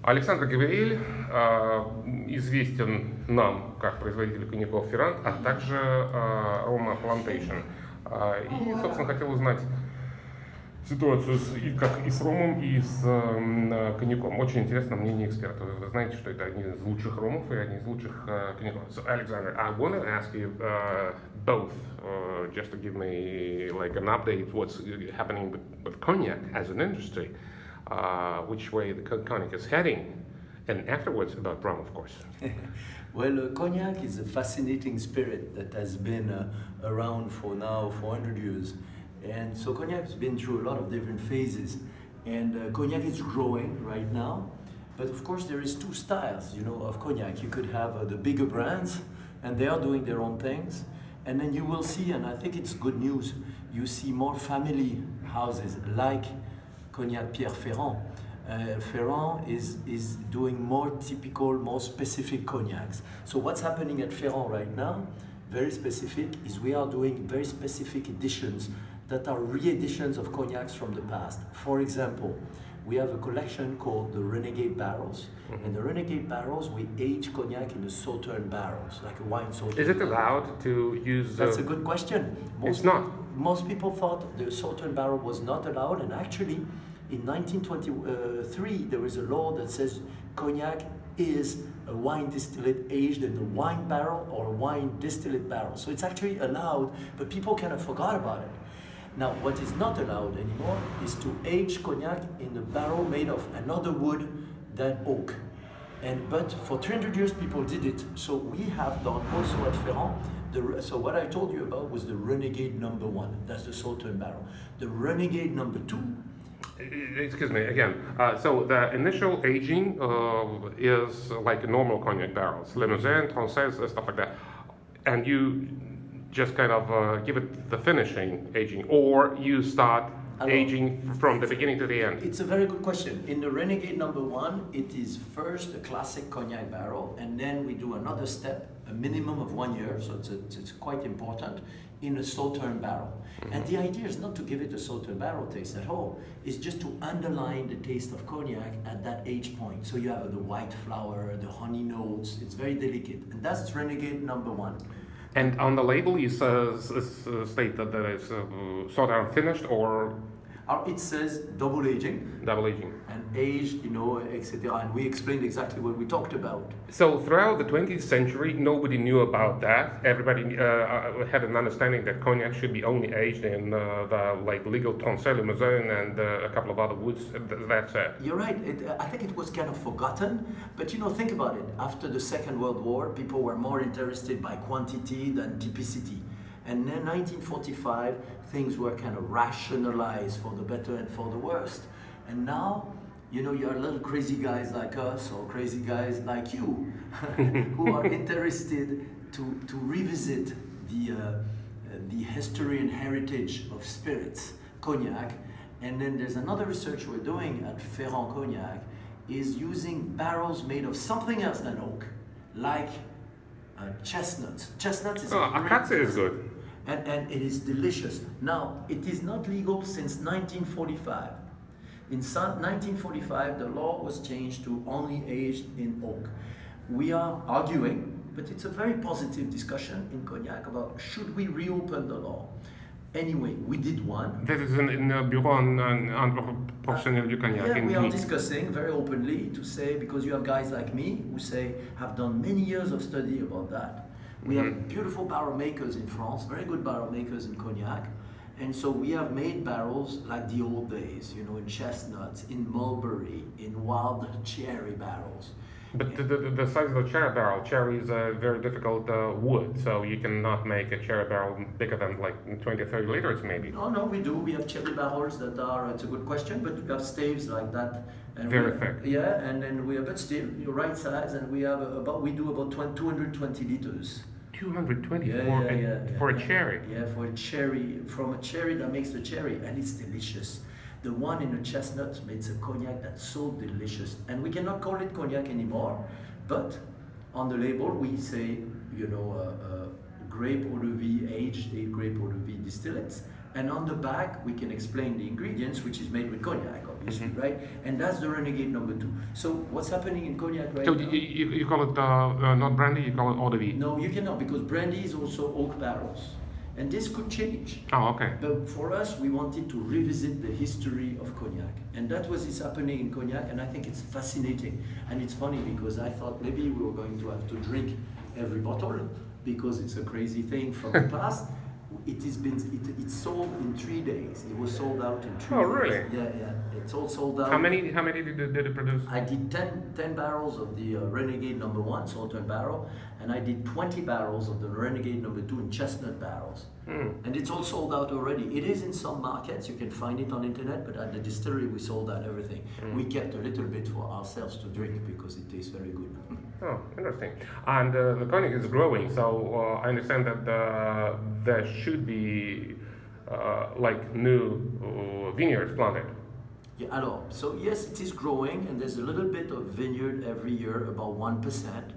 Александр Габриэль известен нам как производитель коньяков Ferrand, а также рома Plantation. И, собственно, хотел узнать ситуацию и с ромом, и с коньяком. Очень интересно мнение экспертов. Вы знаете, что это один из лучших ромов и один из лучших коньяков. So, Alexander, I want to ask you both, just to give me like an update what's happening with cognac as an industry, which way the cognac is heading, and afterwards about rum, of course. Well, cognac is a fascinating spirit that has been around for now 400 years. And so cognac has been through a lot of different phases. And cognac is growing right now. But of course there is two styles, of cognac. You could have the bigger brands, and they are doing their own things. And then you will see, and I think it's good news, you see more family houses like Cognac Pierre Ferrand. Ferrand is doing more typical, more specific cognacs. So what's happening at Ferrand right now, very specific, is we are doing very specific editions that are re-editions of cognacs from the past. For example, we have a collection called the Renegade Barrels. Mm-hmm. And the Renegade Barrels, we age cognac in the Sauterne barrels, like a wine Sauterne. Is it allowed to use... That's a good question. It's not. Most people thought the Sauterne barrel was not allowed, and actually, in 1923, there is a law that says cognac is a wine distillate aged in a wine barrel or a wine distillate barrel. So it's actually allowed, but people kind of forgot about it. Now, what is not allowed anymore is to age cognac in a barrel made of another wood than oak. But for 300 years, people did it. So we have done also at Ferrand. So what I told you about was the Renegade number 1. That's the Sauterne barrel. The Renegade number 2. Excuse me again. So the initial aging is like normal cognac barrels, Limousin, Trancaise, stuff like that, and you just kind of give it the finishing aging, or you start aging from the beginning to the end? It's a very good question. In the Renegade number 1, it is first a classic cognac barrel, and then we do another step, a minimum of 1 year, so it's quite important, in a Sauterne barrel. Mm-hmm. And the idea is not to give it a Sauterne barrel taste at all, it's just to underline the taste of cognac at that age point. So you have the white flower, the honey notes, it's very delicate, and that's Renegade number 1. And on the label, you state that it's Sauterne finished, or? It says double aging. Double aging. And aged, etc. And we explained exactly what we talked about. So throughout the 20th century, nobody knew about that. Everybody had an understanding that cognac should be only aged in the legal Trancaise, Limousin, and a couple of other woods. That's it. You're right. I think it was kind of forgotten. But think about it. After the Second World War, people were more interested by quantity than typicity. And then 1945, things were kind of rationalized for the better and for the worst. And now, you're little crazy guys like us or crazy guys like you who are interested to revisit the history and heritage of spirits, cognac. And then there's another research we're doing at Ferrand Cognac is using barrels made of something else than oak, like chestnuts. Chestnuts is acacia is good. And it is delicious. Now, it is not legal since 1945. In 1945, the law was changed to only aged in oak. We are arguing, but it's a very positive discussion in cognac about should we reopen the law. Anyway, we did one. That is in the Bureau Professionnel du Cognac. Yeah, we are discussing very openly to say, because you have guys like me who have done many years of study about that. We have beautiful barrel makers in France, very good barrel makers in cognac. And so we have made barrels like the old days, in chestnuts, in mulberry, in wild cherry barrels. But the size of the cherry is a very difficult wood, so you cannot make a cherry barrel bigger than like 20 or 30 liters maybe. No, we do. We have cherry barrels that are, it's a good question, but we have staves like that. And very thick. Yeah, and then but still, you're right size, and we do about 220 liters. 220 for a cherry? Yeah, for a cherry, from a cherry that makes the cherry, and it's delicious. The one in the chestnut makes a cognac that's so delicious. And we cannot call it cognac anymore, but on the label we say, grape eau de vie, aged grape eau de vie distillates. And on the back we can explain the ingredients, which is made with cognac, obviously. obviously, right? And that's the Renegade number 2. So what's happening in Cognac right So now? you call it not brandy, you call it eau de vie? No, you cannot, because brandy is also oak barrels. And this could change. Oh, okay. But for us, we wanted to revisit the history of Cognac. And that was is happening in Cognac, and I think it's fascinating. And it's funny because I thought maybe we were going to have to drink every bottle because it's a crazy thing from the past. It's sold in 3 days. It was sold out in 3 days. Oh, really? Yeah. It's all sold out. How many did it produce? I did 10 barrels of the Renegade number 1, Saltern barrel, and I did 20 barrels of the Renegade number 2 in chestnut barrels. And it's all sold out already. It is in some markets, you can find it on internet, but at the distillery we sold out everything. We kept a little bit for ourselves to drink because it tastes very good. Oh, interesting. And the cognac is growing, so I understand that there should be like new vineyards planted. Yeah, alors, so yes, it is growing, and there's a little bit of vineyard every year, about 1%.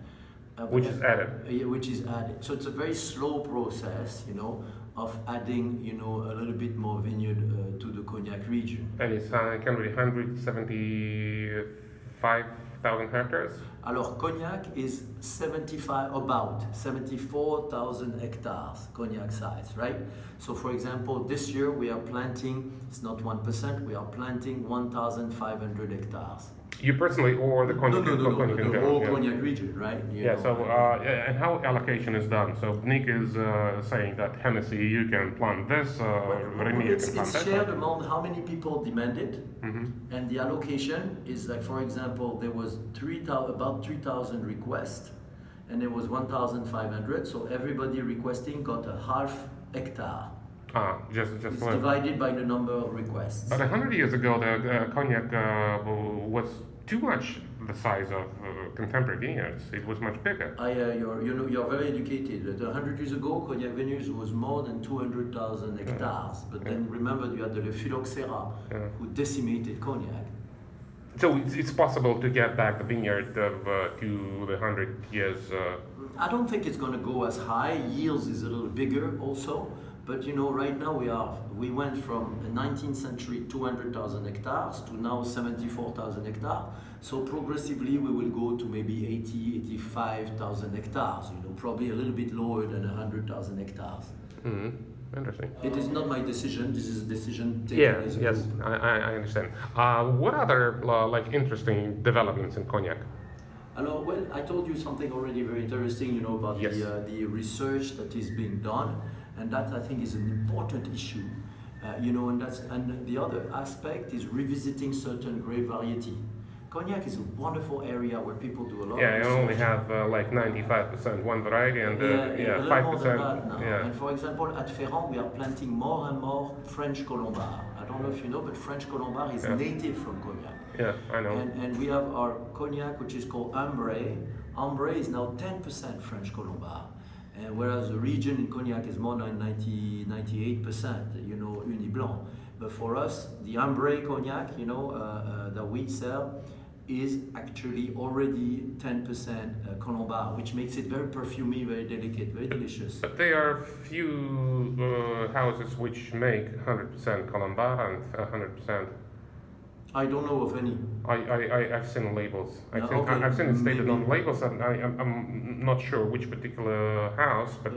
Which is added. Yeah, which is added. So it's a very slow process, of adding, a little bit more vineyard to the Cognac region. And it's can be 175,000 hectares. Alors, Cognac is about 74,000 hectares, Cognac size, right? So, for example, this year we are planting, it's not 1%, we are planting 1,500 hectares. You personally, or the cognac? No, Cognac in the general, whole yeah. Cognac region, right? And how allocation is done? So Nick is saying that Hennessy, you can plant this, Remy, you can plant it's that. shared among how many people demand it, and the allocation is like, for example, there was about 3,000 requests, and there was 1,500, so everybody requesting got a half hectare. Just It's like. divided by the number of requests. But 100 years ago, the cognac was too much the size of contemporary vineyards. It was much bigger. You're very educated. 100 years ago, Cognac vineyards was more than 200,000 hectares. But then remember, you had the phylloxera who decimated Cognac. So it's possible to get back the vineyard of to the 100 years. I don't think it's going to go as high. Yields is a little bigger also. But right now we went from the 19th century 200,000 hectares to now 74,000 hectares. So progressively we will go to maybe 85,000 hectares. Probably a little bit lower than 100,000 hectares. Interesting. It is not my decision. This is a decision taken as a Yes, group. I understand. What other like interesting developments in cognac? Alors, well, I told you something already very interesting, about Yes. the research that is being done, and that I think is an important issue, and the other aspect is revisiting certain grape variety. Cognac is a wonderful area where people do a lot. Yeah, of you only research. have like 95% one variety and a little 5%. more than that now. Yeah. And for example, at Ferrand, we are planting more and more French Colombard. I don't know if you know, but French Colombard is native from Cognac. Yeah, I know. And we have our Cognac, which is called Ambré. Ambré is now 10% French Colombard. And whereas the region in Cognac is more than 98%, Uni Blanc. But for us, the Ambré Cognac, that we sell, is actually already 10% Colombard, which makes it very perfumey, very delicate, very delicious. But there are few houses which make 100% Colombard and 100%. I don't know of any. I've seen labels. I've seen it stated on labels, and I'm not sure which particular house, but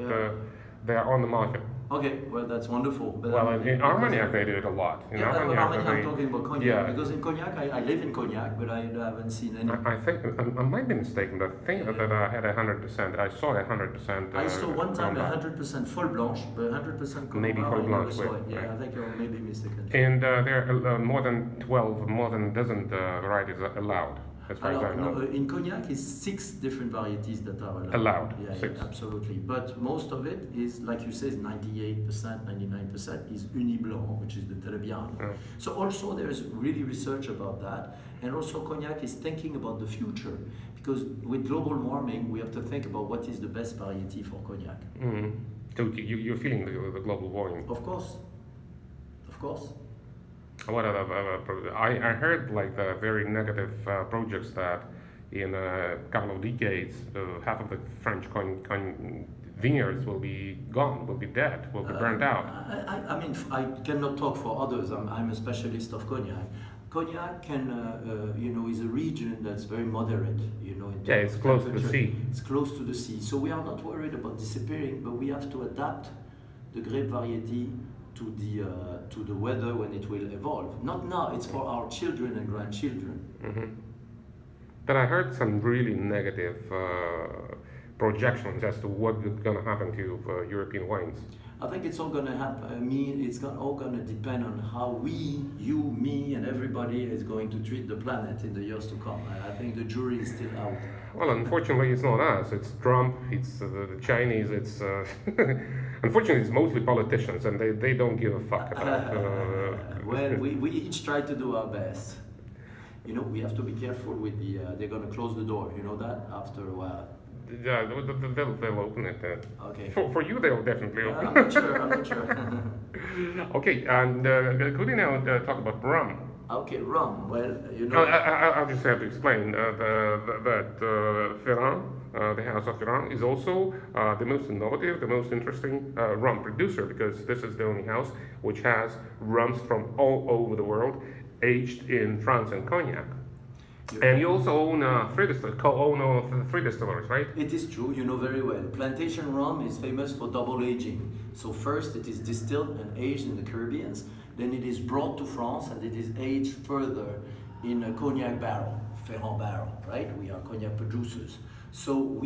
they are on the market. Okay, well that's wonderful. But Well, in Armagnac they do it a lot. In Armagnac, I'm talking about Cognac, yeah. because in Cognac, I live in Cognac, but I haven't seen any. I think I might be mistaken, but I think that I had 100%. I saw 100%. I saw one time Colombard. 100% Folle Blanche, but 100% Colombard. Maybe Folle I never Blanche, saw it. right. Yeah, I think you're maybe mistaken. And there are more than a dozen varieties allowed, as far as I know. No, in Cognac, is 6 different varieties that are allowed. Allowed, Yeah, 6. yeah, absolutely. But most of it is, like you say, 98%, 99% is Uni Blanc, which is the Trebbiano. Yeah. So also there's really research about that. And also Cognac is thinking about the future. Because with global warming, we have to think about what is the best variety for Cognac. So you're feeling the global warming. Of course. Of course. What other? I heard like the very negative projects that in a couple of decades, half of the French vineyards will be gone, will be dead, will be burned out. I mean, I cannot talk for others. I'm a specialist of Cognac. Cognac can, is a region that's very moderate, in terms Yeah, it's of close to the temperature. sea. It's close to the sea, so we are not worried about disappearing, but we have to adapt the grape variety to the weather when it will evolve. Not now, it's for our children and grandchildren. Hmm. But I heard some really negative projections as to what's going to happen to European wines. I think it's all going to happen. All going to depend on how you, me, and everybody is going to treat the planet in the years to come. I think the jury is still out. Well, unfortunately, it's not us. It's Trump. It's the Chinese. It's unfortunately, it's mostly politicians, and they don't give a fuck about. Well, we each try to do our best. We have to be careful with they're going to close the door. You know that after a while. Yeah, they'll open it. Okay. For you, they'll definitely open. I'm not sure. Okay, and could you now talk about rum? Okay, rum. Well, I'll just have to explain that Ferrand, the House of Ferrand, is also the most innovative, the most interesting rum producer, because this is the only house which has rums from all over the world aged in France and Cognac. And you also own co-owner of 3 distilleries, right? It is true, you know very well. Plantation rum is famous for double aging. So first it is distilled and aged in the Caribbean, then it is brought to France and it is aged further in a cognac barrel, Ferrand barrel, right? We are cognac producers. So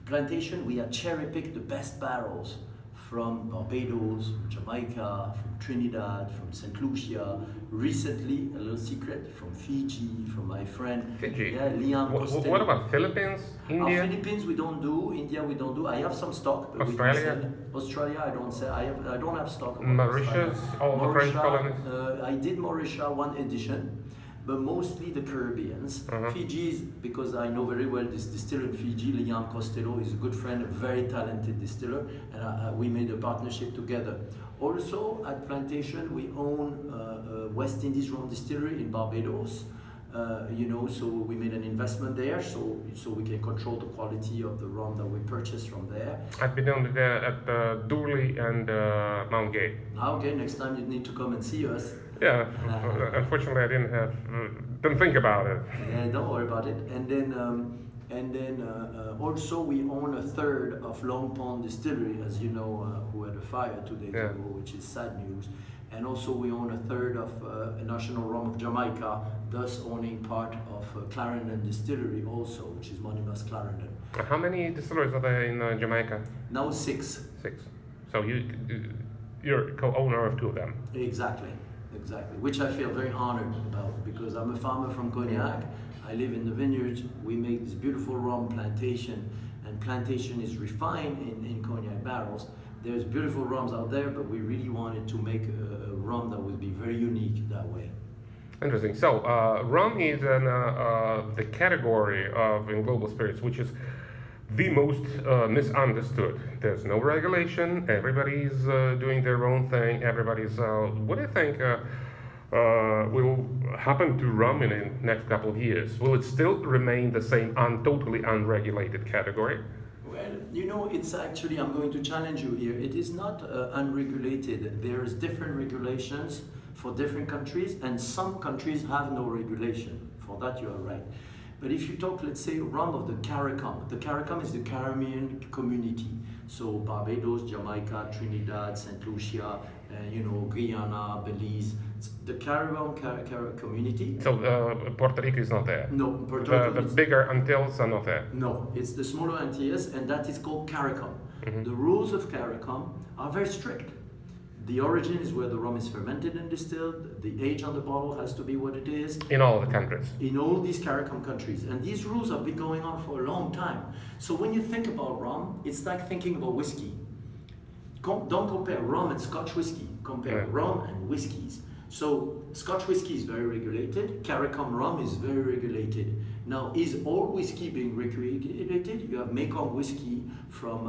Plantation, we have cherry-picked the best barrels from Barbados, from Jamaica, from Trinidad, from St. Lucia. Recently, a little secret, from Fiji, from my friend. Fiji? Yeah, Liam Costello. What about Philippines, India? Philippines we don't do, India we don't do. I have some stock, but Australia? we don't sell. Australia I don't sell. I don't have stock. Mauritius, all the French colonies? I did Mauritius 1 edition, but mostly the Caribbeans. Fiji is, because I know very well this distiller in Fiji, Liam Costello, is a good friend, a very talented distiller, and we made a partnership together. Also at Plantation we own West Indes Rum distillery in Barbados. So we made an investment there, so we can control the quality of the rum that we purchase from there. I've been down there at Doorly and Mount Gay. Okay, next time you need to come and see us. Yeah, unfortunately I didn't think about it. Yeah, don't worry about it. And then also we own a third of Long Pond Distillery, as you know, who had a fire 2 days ago, which is sad news. And also we own a third of National Rum of Jamaica, thus owning part of Clarendon Distillery also, which is Monimus Clarendon. How many distilleries are there in Jamaica? Now 6. 6. So you're co-owner of 2 of them. Exactly, which I feel very honored about, because I'm a farmer from Cognac. I live in the vineyards. We make this beautiful rum, Plantation, and Plantation is refined in Cognac barrels. There's beautiful rums out there, but we really wanted to make a rum that would be very unique that way. Interesting. So rum is the category in global spirits which is the most misunderstood. There's no regulation. Everybody's doing their own thing. Everybody's. What do you think will happen to rum in the next couple of years? Will it still remain the same totally unregulated category? Well, it's actually, I'm going to challenge you here. It is not unregulated. There's different regulations for different countries, and some countries have no regulation. For that, you are right. But if you talk, let's say, rum of the CARICOM is the Caribbean community. So Barbados, Jamaica, Trinidad, St. Lucia, Guyana, Belize. It's the Caribbean community. So Puerto Rico is not there? No, Puerto Rico. The bigger Antilles are not there? No, it's the smaller Antilles, and that is called CARICOM. The rules of CARICOM are very strict. The origin is where the rum is fermented and distilled. The age on the bottle has to be what it is. In all the countries? In all these CARICOM countries. And these rules have been going on for a long time. So when you think about rum, it's like thinking about whiskey. Don't compare rum and Scotch whiskey. Compare rum and whiskies. So Scotch whiskey is very regulated. CARICOM rum is very regulated. Now, is all whiskey being regulated? You have Mekong whiskey from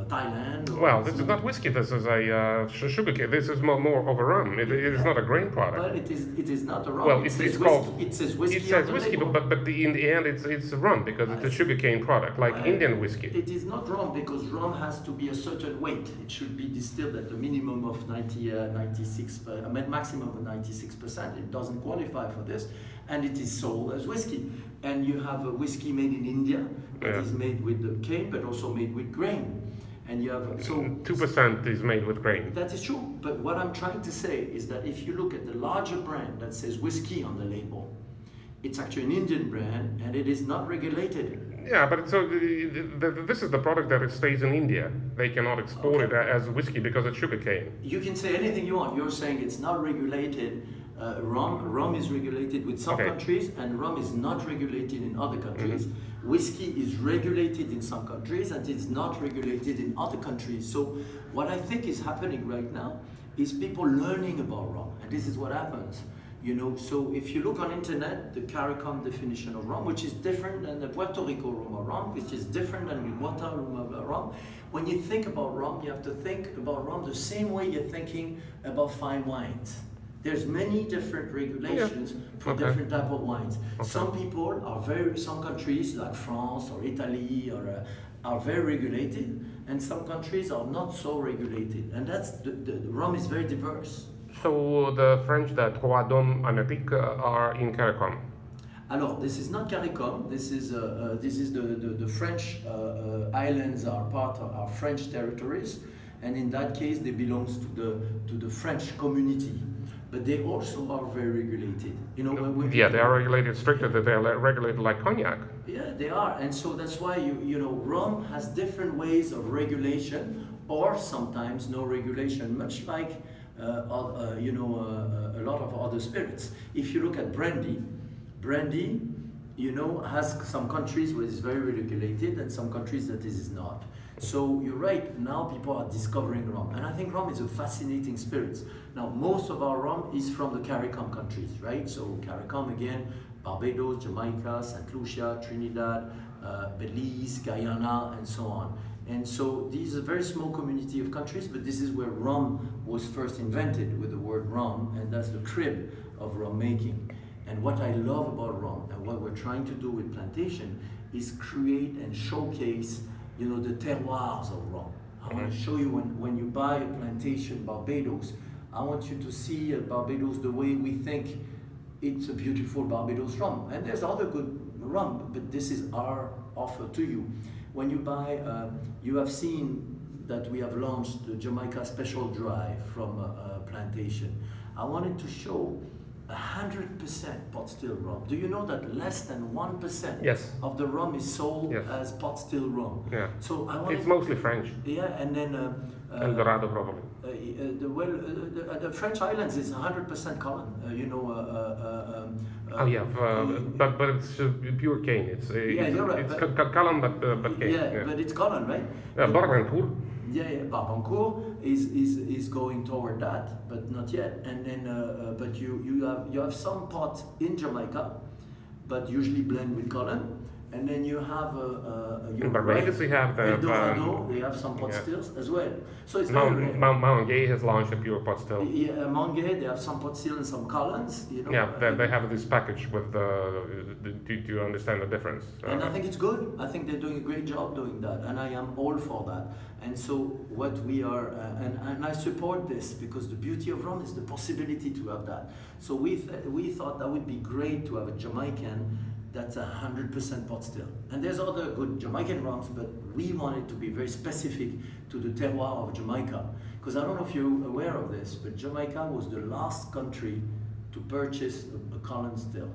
Thailand. Well, this is not whiskey. This is a sugar cane. This is more of a rum. It is not a grain product. But it is not a rum. Well, it's called. It says whiskey. It says whiskey, but in the end, it's a rum because it's a sugar cane product, like Indian whiskey. It is not rum because rum has to be a certain weight. It should be distilled at a minimum of 96, maximum maximum of 96%. It doesn't qualify for this, and it is sold as whiskey. And you have a whiskey made in India that is made with the cane, but also made with grain. And you have 2% is made with grain. That is true. But what I'm trying to say is that if you look at the larger brand that says whiskey on the label, it's actually an Indian brand, and it is not regulated. Yeah, but so this is the product that stays in India. They cannot export it as whiskey because it's sugarcane. You can say anything you want. You're saying it's not regulated. Rum is regulated with some countries, and rum is not regulated in other countries. Whiskey is regulated in some countries, and it's not regulated in other countries. So what I think is happening right now is people learning about rum, and this is what happens. You know, so if you look on internet, the CARICOM definition of rum, which is different than the Puerto Rico rum of rum, which is different than the Guatemala rum of rum. When you think about rum, you have to think about rum the same way you're thinking about fine wines. There's many different regulations for different type of wines. Some people are some countries like France or Italy are very regulated, and some countries are not so regulated. And that's the rum is very diverse. So the French that Trois Dômes Amérique are in CARICOM. Alors, this is not CARICOM. This is the French islands are French territories, and in that case, they belong to the French community. But they also are very regulated. You know, they are regulated stricter than they are regulated like cognac. Yeah, they are, and so that's why you know rum has different ways of regulation, or sometimes no regulation, much like a lot of other spirits. If you look at brandy, you know, has some countries where it's very regulated and some countries that it is not. So you're right, now people are discovering rum, and I think rum is a fascinating spirit. Now most of our rum is from the CARICOM countries, right? So CARICOM again, Barbados, Jamaica, St. Lucia, Trinidad, Belize, Guyana, and so on. And so these are a very small community of countries, but this is where rum was first invented with the word rum, and that's the crib of rum making. And what I love about rum, and what we're trying to do with Plantation, is create and showcase, you know, the terroirs of rum. I want to show you when you buy a Plantation Barbados, I want you to see Barbados the way we think it's a beautiful Barbados rum. And there's other good rum, but this is our offer to you. When you buy, you have seen that we have launched the Jamaica Special Dry from Plantation. I wanted to show 100% pot still rum. Do you know that less than 1% of the rum is sold as pot still rum? Yeah. So it's mostly French. Yeah, and then El Dorado probably. The French islands is 100% colon. But it's pure cane. It's you're right. It's colon but cane. Yeah, but it's colon, right? Barbancourt. Yeah, Barbancourt is going toward that, but not yet. And then, but you have some pot in Jamaica, but usually blend with colon. And then you have in Barbados we have the Dorado, they have some pot stills as well. So it's Mount Gay has launched a pure pot still. Yeah, Mount Gay, they have some pot still and some colons. You know. Yeah, they have this package with to understand the difference. And I think it's good. I think they're doing a great job doing that, and I am all for that. And so what we are, and I support this because the beauty of rum is the possibility to have that. So we thought that would be great to have a Jamaican that's 100% pot still. And there's other good Jamaican rums, but we wanted to be very specific to the terroir of Jamaica. Because I don't know if you're aware of this, but Jamaica was the last country to purchase a colon still.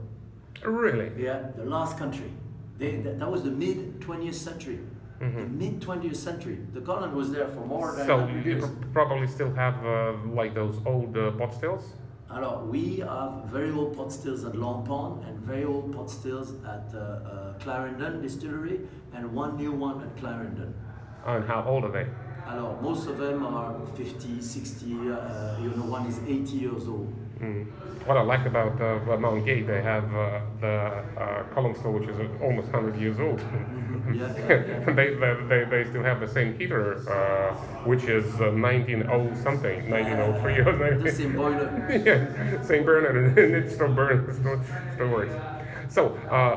Really? Yeah, the last country. That was the mid-20th century. Mm-hmm. The mid-20th century. The colon was there for more than 100 years. So you probably still have like those old pot stills? Alors, we have very old pot stills at Long Pond and very old pot stills at Clarendon Distillery and one new one at Clarendon. And how old are they? Alors, most of them are 50, 60, one is 80 years old. Mm. What I like about Mount Gay, they have the column still, which is almost 100 years old. Mm-hmm. Yeah. They still have the same heater, which is 1900 something, 1903 or something. The same boiler. Yeah, same burner, and it still burns, still works. So,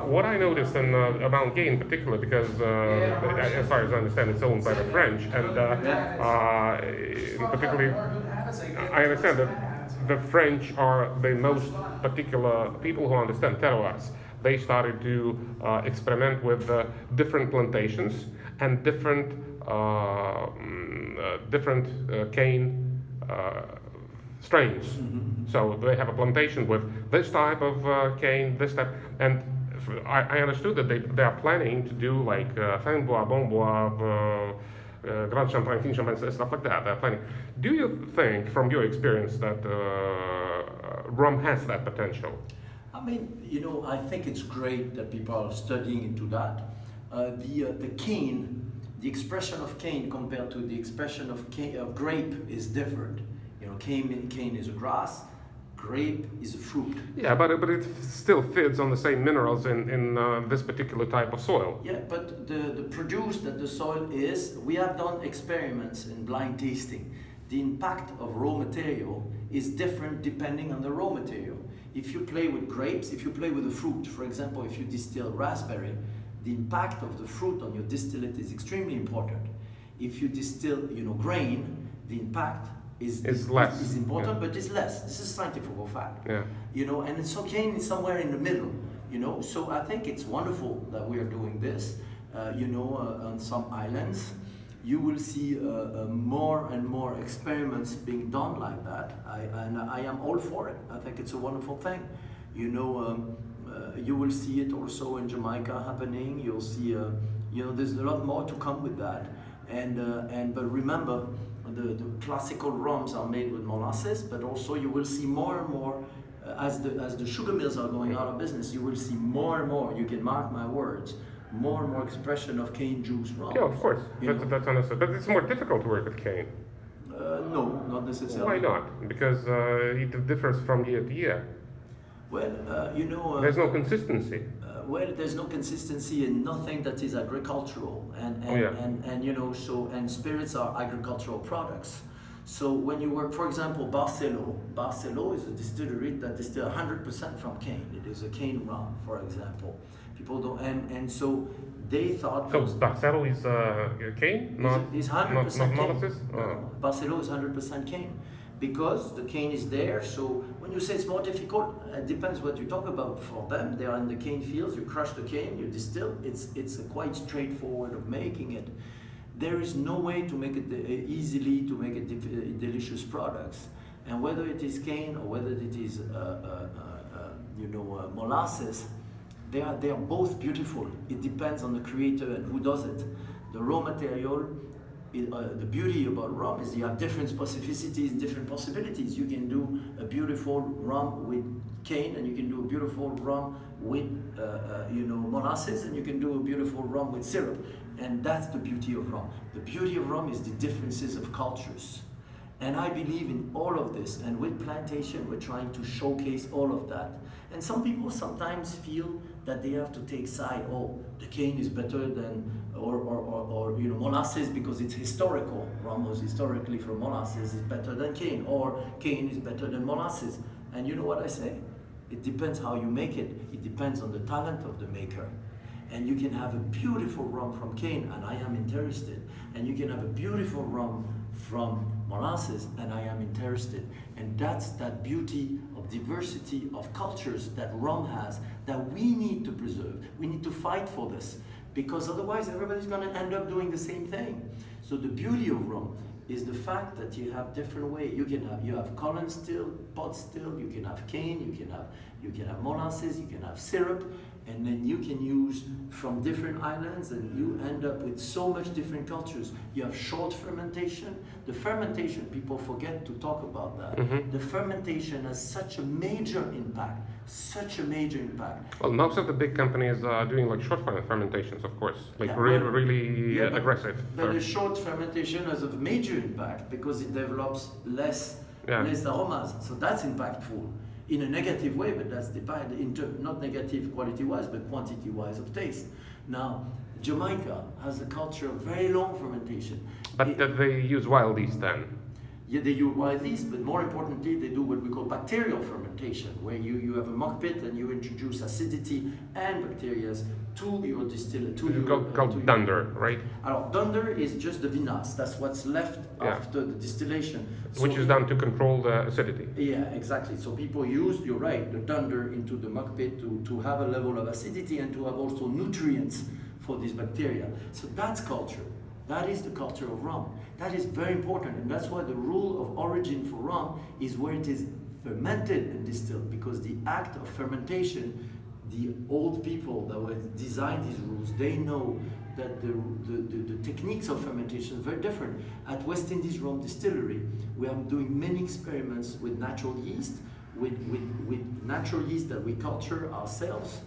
what I noticed in Mount Gay in particular, because as far as I understand, it's owned by the French, and particularly, I understand that the French are the most particular people who understand terroirs. They started to experiment with different plantations and different cane strains. So they have a plantation with this type of cane, this type, and I understood that they are planning to do like Fin Bois, Bon Bois, Grand Champagne, Fin Champagne, stuff like that. They're planning. Do you think, from your experience, that rum has that potential? I mean, I think it's great that people are studying into that. The cane, the expression of cane compared to the expression of grape is different. Cane is a grass, grape is a fruit. Yeah, but it still feeds on the same minerals in this particular type of soil. Yeah, but the produce that the soil is, we have done experiments in blind tasting. The impact of raw material is different depending on the raw material. If you play with grapes, if you play with a fruit, for example, if you distill raspberry, the impact of the fruit on your distillate is extremely important. If you distill, grain, the impact is less. Is important, Yeah. but it's less. This is scientific fact. Yeah. And it's cane is somewhere in the middle. So I think it's wonderful that we are doing this. On some islands, you will see more and more experiments being done like that. I am all for it. I think it's a wonderful thing. You will see it also in Jamaica happening. You'll see, there's a lot more to come with that. But remember, the classical rums are made with molasses, but also you will see more and more as the sugar mills are going out of business. You will see more and more. You can mark my words. More and more expression of cane juice rum. Yeah, of course. That's understood. But it's more difficult to work with cane. No, not necessarily. Why not? Because it differs from year to year. Well, there's no consistency. There's no consistency in nothing that is agricultural, and spirits are agricultural products. So when you work, for example, Barcelo is a distillery that distills 100% from cane. It is a cane rum, for example. People don't, and so they thought. So Barcelo is cane, is 100% not cane. molasses. Barcelo is 100% cane, because the cane is there. So when you say it's more difficult, it depends what you talk about. For them, they are in the cane fields. You crush the cane, you distill. It's a quite straightforward of making it. There is no way to make it easily to make it delicious products. And whether it is cane or whether it is molasses, they are both beautiful. It depends on the creator and who does it. The raw material, the beauty about rum is you have different specificities, different possibilities. You can do a beautiful rum with cane, and you can do a beautiful rum with molasses, and you can do a beautiful rum with syrup. And that's the beauty of rum. The beauty of rum is the differences of cultures. And I believe in all of this. And with Plantation, we're trying to showcase all of that. And some people sometimes feel that they have to take side. Oh, the cane is better than, or molasses because it's historical. Rum was historically from molasses is better than cane, or cane is better than molasses. And you know what I say? It depends how you make it. It depends on the talent of the maker. And you can have a beautiful rum from cane, and I am interested. And you can have a beautiful rum from molasses, and I am interested. And that's that beauty of diversity of cultures that rum has, that we need to preserve. We need to fight for this, because otherwise everybody's going to end up doing the same thing. So the beauty of rum is the fact that you have different ways. You have column still, pot still, you can have cane, you can have molasses, you can have syrup, and then you can use from different islands, and you end up with so much different cultures. You have short fermentation. The fermentation, people forget to talk about that. Mm-hmm. The fermentation has such a major impact, such a major impact. Well, most of the big companies are doing like short fermentations, of course, like Yeah, really aggressive. But the short fermentation has a major impact because it develops less aromas. So that's impactful. In a negative way, but that's not negative quality-wise, but quantity-wise of taste. Now, Jamaica has a culture of very long fermentation. But they use wild yeast then? Yeah, they use wild yeast, but more importantly, they do what we call bacterial fermentation, where you have a muck pit and you introduce acidity and bacteria to your distiller. Called dunder, right? Alors, dunder is just the vinasse. That's what's left after the distillation. Which is done to control the acidity. Yeah, exactly. So people use, you're right, the dunder into the muck pit to have a level of acidity and to have also nutrients for these bacteria. So that's culture. That is the culture of rum. That is very important, and that's why the rule of origin for rum is where it is fermented and distilled, because the act of fermentation, the old people that were designed these rules, they know that the techniques of fermentation are very different. At West Indies Rum Distillery, we are doing many experiments with natural yeast, with natural yeast that we culture ourselves,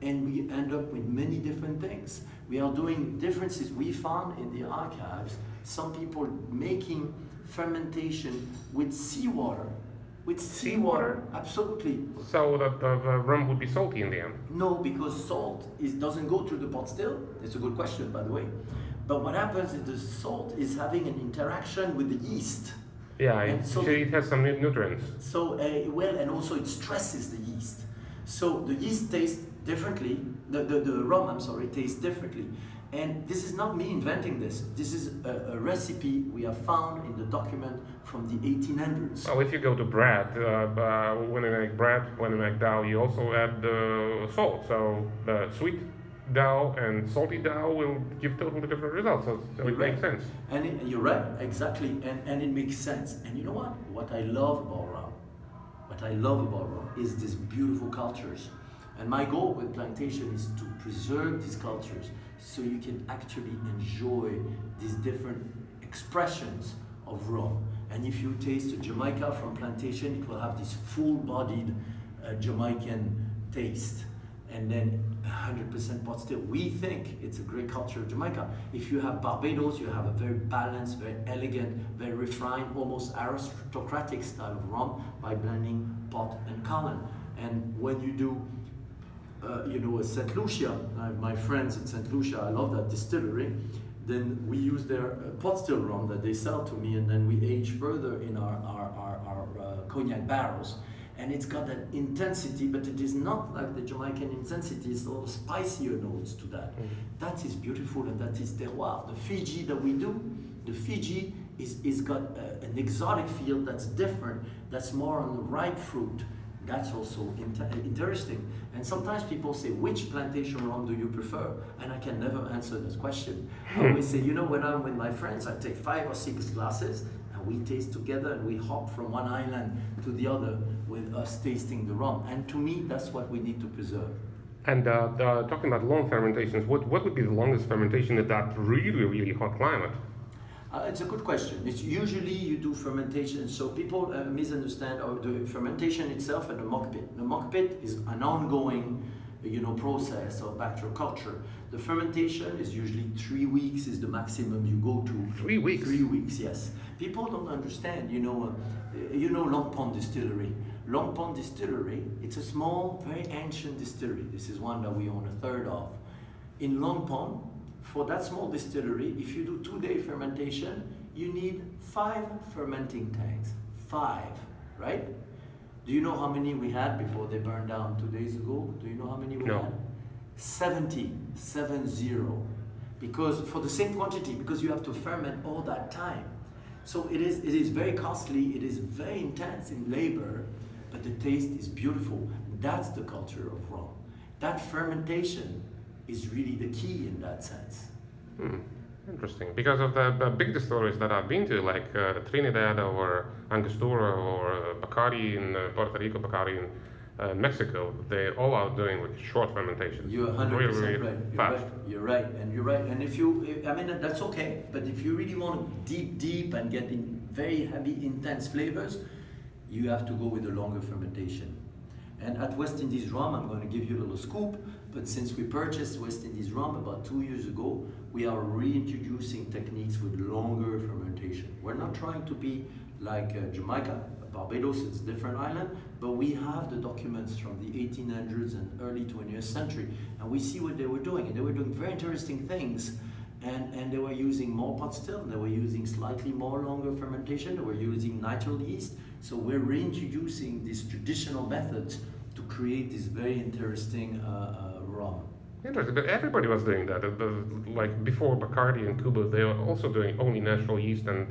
and we end up with many different things. We are doing differences. We found in the archives some people making fermentation with seawater. With seawater, absolutely. So the rum would be salty in the end? No, because salt doesn't go through the pot still. It's a good question, by the way. But what happens is the salt is having an interaction with the yeast. Yeah, it has some nutrients. So, and also it stresses the yeast. So the yeast tastes differently, the rum, I'm sorry, tastes differently. And this is not me inventing this. This is a recipe we have found in the document from the 1800s. Well, if you go to bread, when you make bread, when you make dough, you also add salt. So the sweet dough and salty dough will give totally different results. So it makes sense. And you're right, exactly. And it makes sense. And you know what? What I love about rum is these beautiful cultures. And my goal with Plantation is to preserve these cultures so you can actually enjoy these different expressions of rum. And if you taste Jamaica from Plantation, it will have this full-bodied Jamaican taste. And then 100% pot still. We think it's a great culture of Jamaica. If you have Barbados, you have a very balanced, very elegant, very refined, almost aristocratic style of rum by blending pot and colon. And when you do St. Lucia, I have my friends at St. Lucia, I love that distillery, then we use their pot still rum that they sell to me, and then we age further in our cognac barrels. And it's got that intensity, but it is not like the Jamaican intensity, it's a little spicier notes to that. That is beautiful, and that is terroir. The Fiji that we do, the Fiji is got an exotic feel that's different, that's more on the ripe fruit. That's also interesting. And sometimes people say, which plantation rum do you prefer? And I can never answer this question. I always say, when I'm with my friends, I take 5 or 6 glasses, and we taste together, and we hop from one island to the other with us tasting the rum. And to me, that's what we need to preserve. And talking about long fermentations, what would be the longest fermentation in that really, really hot climate? It's a good question. It's usually you do fermentation, so people misunderstand the fermentation itself and the muck pit. The muck pit is an ongoing, process of bacterial culture. The fermentation is usually 3 weeks is the maximum you go to. 3 weeks? 3 weeks, yes. People don't understand, Long Pond Distillery. Long Pond Distillery, it's a small, very ancient distillery. This is one that we own a third of. In Long Pond, for that small distillery, if you do 2-day fermentation, you need 5 fermenting tanks. 5, right? Do you know how many we had before they burned down 2 days ago? Do you know how many we had? 70. Because for the same quantity, because you have to ferment all that time. So it is very costly, it is very intense in labor, but the taste is beautiful. That's the culture of rum. That fermentation is really the key in that sense. Interesting. Because of the big distilleries that I've been to, like Trinidad or Angostura or Bacardi in Puerto Rico, Bacardi in Mexico, they all are doing like short fermentation. You're 100% really right. fast. You're right. And that's okay. But if you really want to deep and get in very heavy, intense flavors, you have to go with a longer fermentation. And at West Indies Rum, I'm going to give you a little scoop, but since we purchased West Indies Rum about 2 years ago, we are reintroducing techniques with longer fermentation. We're not trying to be like Jamaica, Barbados, it's a different island, but we have the documents from the 1800s and early 20th century, and we see what they were doing, and they were doing very interesting things and they were using more pot still, they were using slightly more longer fermentation, they were using nitrile yeast. So we're reintroducing these traditional methods to create this very interesting rum. Interesting, but everybody was doing that. Like before Bacardi and Cuba, they were also doing only natural yeast, and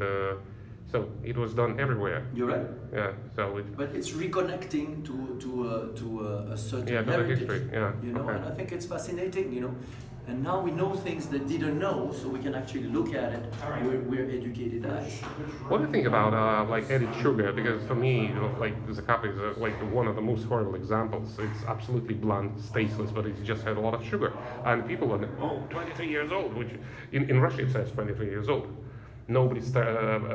so it was done everywhere. You're right. Yeah. So But it's reconnecting to a certain to the heritage. history. Yeah. You know, Okay. and I think it's fascinating. You know, and now we know things they didn't know, so we can actually look at it. We're educated as. What do you think about like added sugar? Because for me, you know, like Zacapa is like one of the most horrible examples. It's absolutely blunt, tasteless, but it's just had a lot of sugar. And people are 23 years old, which in Russia it says 23 years old. Nobody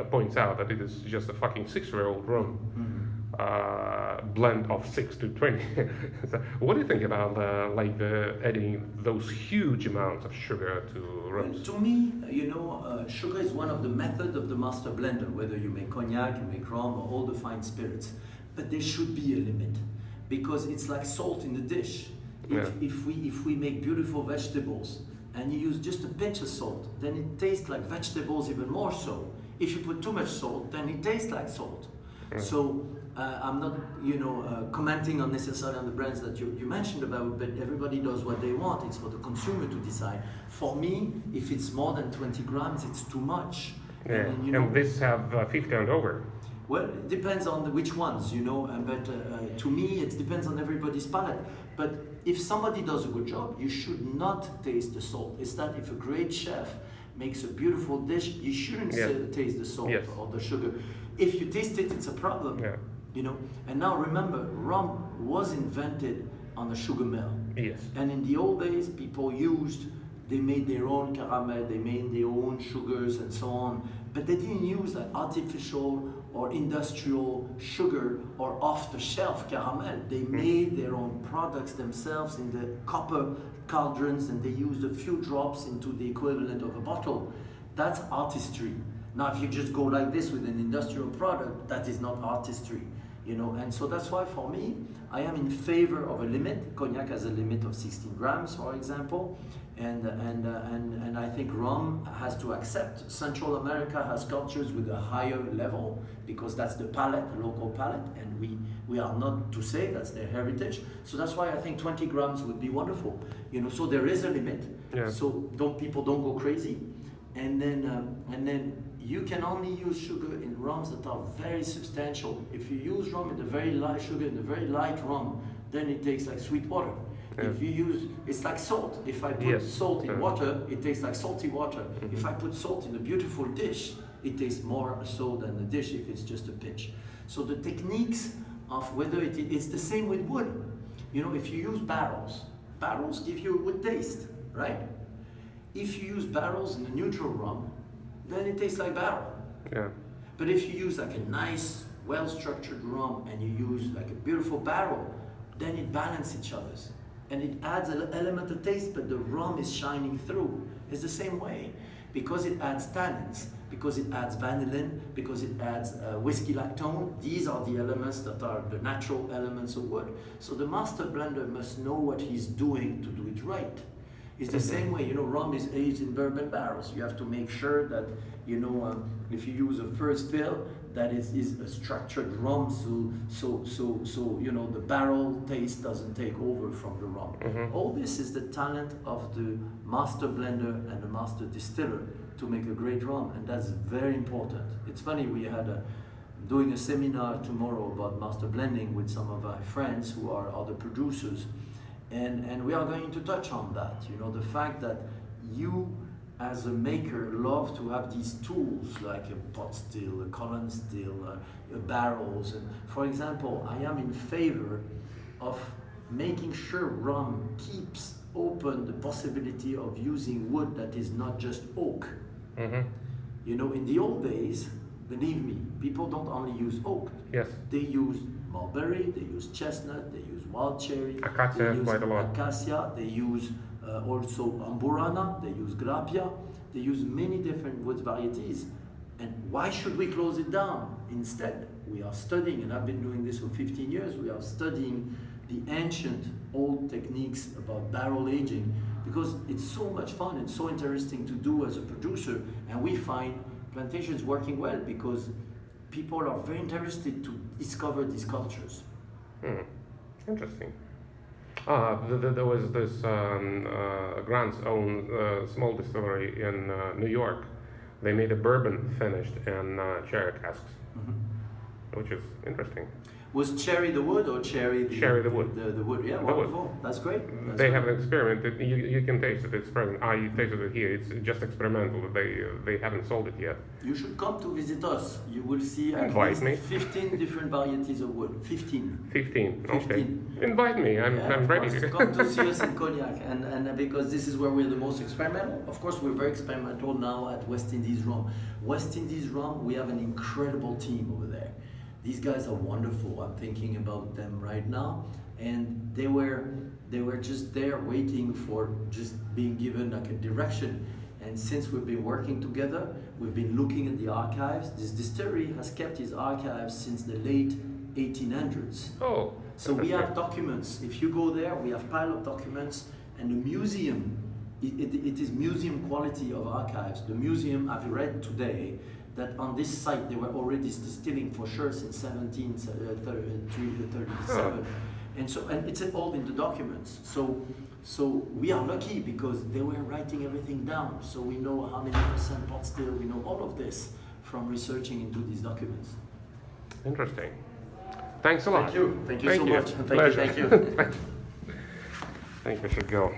points out that it is just a fucking 6-year-old rum. Blend of 6 to 20. So what do you think about adding those huge amounts of sugar to rums? To me, you know, sugar is one of the methods of the master blender, whether you make cognac, you make rum, or all the fine spirits. But there should be a limit, because it's like salt in the dish. If we make beautiful vegetables and you use just a pinch of salt, then it tastes like vegetables even more so. If you put too much salt, then it tastes like salt. So I'm not, you know, commenting on necessarily on the brands that you mentioned about, but everybody does what they want. It's for the consumer to decide. For me, if it's more than 20 grams, it's too much. Yeah. And, you know, and this have 50 and over. well, it depends on which ones, you know, but to me, it depends on everybody's palate. But if somebody does a good job, you should not taste the salt. It's that if a great chef makes a beautiful dish, you shouldn't taste the salt or the sugar. If you taste it, it's a problem, you know. And now remember, rum was invented on a sugar mill. Yes. And in the old days, people they made their own caramel, they made their own sugars and so on, but they didn't use like artificial or industrial sugar or off-the-shelf caramel. They made their own products themselves in the copper cauldrons, and they used a few drops into the equivalent of a bottle. That's artistry. Now, if you just go like this with an industrial product, that is not artistry, you know. And so that's why, for me, I am in favor of a limit. Cognac has a limit of 16 grams, for example, and I think rum has to accept. Central America has cultures with a higher level because that's the palate, the local palate, and we are not to say that's their heritage. So that's why I think 20 grams would be wonderful, you know. So there is a limit. Yeah. So people don't go crazy, and then you can only use sugar in rums that are very substantial. If you use rum in the very light sugar, in the very light rum, then it tastes like sweet water. Yeah. If you use, it's like salt. If I put salt in water, it tastes like salty water. If I put salt in a beautiful dish, it tastes more so than the dish if it's just a pinch. So the techniques of whether it's the same with wood. You know, if you use barrels give you a wood taste, right? If you use barrels in a neutral rum, then it tastes like barrel. Yeah. But if you use like a nice, well-structured rum and you use like a beautiful barrel, then it balances each other's. And it adds an element of taste, but the rum is shining through. It's the same way. Because it adds tannins, because it adds vanillin, because it adds whiskey lactone. These are the elements that are the natural elements of wood. So the master blender must know what he's doing to do it right. It's the same way, you know, rum is aged in bourbon barrels. You have to make sure that, you know, if you use a first fill, that is a structured rum, so you know, the barrel taste doesn't take over from the rum. All this is the talent of the master blender and the master distiller to make a great rum, and that's very important. It's funny, we had doing a seminar tomorrow about master blending with some of our friends who are other producers. And we are going to touch on that, you know, the fact that you as a maker love to have these tools like a pot still, a column still, barrels. And for example, I am in favor of making sure rum keeps open the possibility of using wood that is not just oak. You know, in the old days, believe me, people don't only use oak. Yes. They use mulberry, they use chestnut, they use wild cherry, Acacia, they use quite a lot. acacia, they use also amburana, they use grappia, they use many different wood varieties. And why should we close it down? Instead, we are studying, and I've been doing this for 15 years, we are studying the ancient old techniques about barrel aging because it's so much fun, it's so interesting to do as a producer, and we find plantations working well because people are very interested to discover these cultures. Interesting. There was this Grant's own small distillery in New York. They made a bourbon finished in cherry casks, which is interesting. Was cherry the wood or cherry the Cherry the wood. The wood, yeah, The wonderful. wood. That's great. That's They great. have an experiment that you can taste it. It's present. I tasted it here. It's just experimental. They haven't sold it yet. You should come to visit us. You will see at Invite least me. 15 different varieties of wood. 15. 15. Okay. 15. Invite me. I'm Of ready. course, come to see us in Cognac, and because this is where we're the most experimental. Of course, we're very experimental now at West Indies Rum. West Indies Rum, we have an incredible team over there. These guys are wonderful. I'm thinking about them right now, and they were just there waiting for just being given like a direction. And since we've been working together, we've been looking at the archives. This distillery has kept its archives since the late 1800s. Oh. So we have documents. If you go there, we have pile of documents, and the museum, it is museum quality of archives. The museum, I've read today, that on this site they were already distilling for sure since 1737, and it's all in the documents. So we are lucky because they were writing everything down. So we know how many % pot still. We know all of this from researching into these documents. Interesting. Thanks a lot. Thank you. Thank you so much. Pleasure. Thank you. I think we should go.